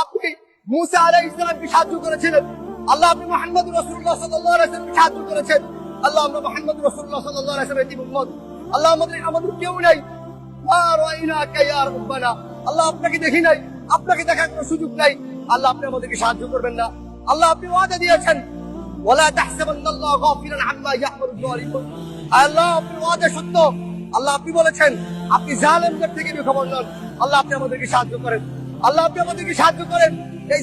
আপনি মুসা আলাইহিস সালামকে সাহায্য করেছিলেন, আল্লাহ আপনি মুহাম্মদ রাসূলুল্লাহ সাল্লাল্লাহু আলাইহি ওয়াসাল্লামকে সাহায্য করেছেন। আল্লাহ আমরা মুহাম্মদ রাসূলুল্লাহ সাল্লাল্লাহু আলাইহি ওয়াসাল্লামের উম্মত, আল্লাহ আমাদের কেউ নাই। আল্লাহ আপনাকে দেখি নাই, আপনাকে দেখার কোনো সুযোগ নাই। আল্লাহ আপনি আমাদেরকে সাহায্য করবেন না। আল্লাহ আপনি ওয়াদা দিয়েছেন, ওয়ালা তাহসাবান্নাল্লাহ গাফিলান আম্মা ইয়া'মালুল যালিমুন। আল্লাহ আপনি ওয়াদা সত্য। আল্লাহ আপনি বলেছেন আপনি জালেমদের থেকে বেখবর নন। আল্লাহ আপনি আমাদেরকে সাহায্য করেন, আল্লাহ আপনি আমাদেরকে সাহায্য করেন। এই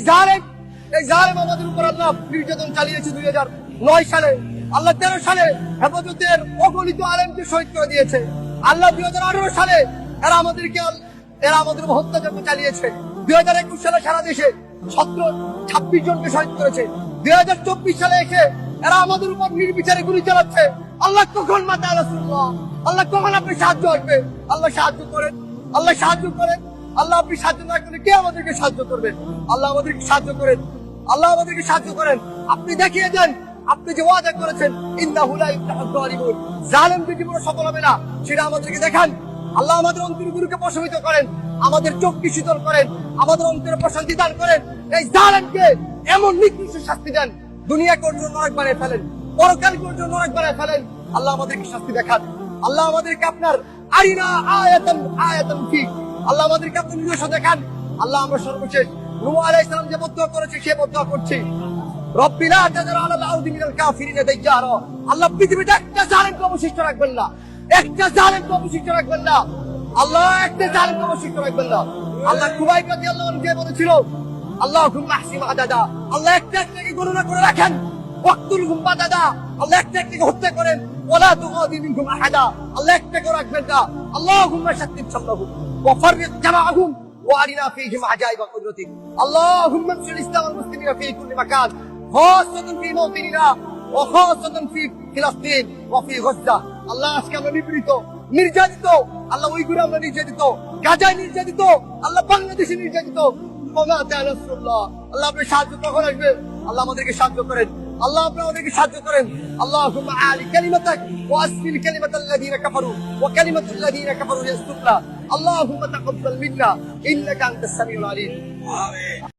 জালেম আমাদের উপর আল্লাহ নির্যাতন চালিয়েছে 2009 সালে, আল্লাহ 13 সালে হেফাজতের অগণিত আলেমকে শহীদ করে দিয়েছে। আল্লাহ 2018 সালে এরা আমাদের হত্যাযজ্ঞ চালিয়েছে। 2021 সালে সারা দেশে 26 জনকে শহীদ করেছে। 2024 সালে এসে এরা আমাদের উপর নির্বিচারে গুলি চালাচ্ছে। আল্লাহ কখন মাতা রাসূলুল্লাহ, আল্লাহ কখন আপনি সাহায্য আসবে? আল্লাহ সাহায্য করেন, আল্লাহ সাহায্য করেন। আল্লাহ আপনি সাহায্য না করলে কে আমাদেরকে সাহায্য করবে? আল্লাহ আমাদেরকে সাহায্য করেন, আল্লাহ আমাদেরকে সাহায্য করেন। আপনি দেখিয়ে দেন, আপনি যে ওয়াদা করেছেন ইন্নাহু লা ইফলাহুল যালিমুন, জালেমদের জীবনে সফল হবে না, সেটা আমাদেরকে দেখান। আল্লাহ আমাদের অন্তরগুলোকে প্রশমিত করেন, আমাদের চোখকে শীতল করেন, আমাদের অন্তরে প্রশান্তি দান করেন। এই জালেমকে এমন নিকৃষ্ট শাস্তি দেন, দুনিয়াকে ওর জন্য নরক বানিয়ে ফেলেন, পরকালকে ওর জন্য নরক বানিয়ে ফেলেন। আল্লাহ আমাদেরকে শাস্তি দেখান। আল্লাহ আমাদেরকে আপনার আরিনা আয়াতান ফি, আল্লাহ আমাদেরকে আপনি নিদর্শন দেখান। আল্লাহ আমরা সর্বশেষ নূহ আলাইহিস সালাম যে বদদুয়া করেছে সে বদদুয়া করছি, রব্বি লা তাযার আলাল আরদি মিনাল কাফিরিনা দাইয়ারা। আল্লাহ পৃথিবীতে একটা জালেমকে অবশিষ্ট রাখবেন না, একটা জালেমকে অবশিষ্ট রাখবেন না। আল্লাহ একটা জালেমকে অবশিষ্ট রাখবেন না। আল্লাহ কুবাইব রাদিয়াল্লাহু আনহু যে বলেছিল আল্লাহুম্মা আহসিন আদাদা, আল্লাহ একটা একটাকে গণনা করে রাখেন। ওয়াকতুলহুম বাদাদা, আল্লাহ একটা একটাকে হত্যা করেন। ওয়ালা তুগাদি মিনহুম আহাদা, আল্লাহ একটাকে রাখবেন না। আল্লাহুম্মা শাত্তিত শামলাহুম ওয়া ফাররিক জামাআহুম ওয়া আরিনা ফীহিম আজাইবা কুদরতিক। আল্লাহুম্মা আনসুর ইসলাম ওয়াল মুসলিমিনা ফী কুল্লি মাকান, খাসাতান ফী মাওতিনিনা ওয়া খাসাতান ফী ফিলিস্তিন ওয়া ফী গাজা। আল্লাহ আজকে আমরা নির্যাতিত, আল্লাহ উইগুরে আমরা নির্যাতিত, গাজায় নির্যাতিত, আল্লাহ বাংলাদেশে নির্যাতিত। আল্লাহ আপনি সাহায্য কখন আসবে? আল্লাহ আমাদেরকে সাহায্য করেন, আল্লাহ আপনি আমাদেরকে সাহায্য করেন। আল্লাহুম্মা আলি কালিমাতাক ওয়া আসফিল কালিমাতাল্লাযীনা কাফারু ওয়া কালিমাতুল্লাযীনা কাফারু হিয়া আস-সুফলা। আল্লাহুম্মা তাকাব্বাল মিন্না ইন্নাকা আনতাস সামিউল আলিম। আমিন।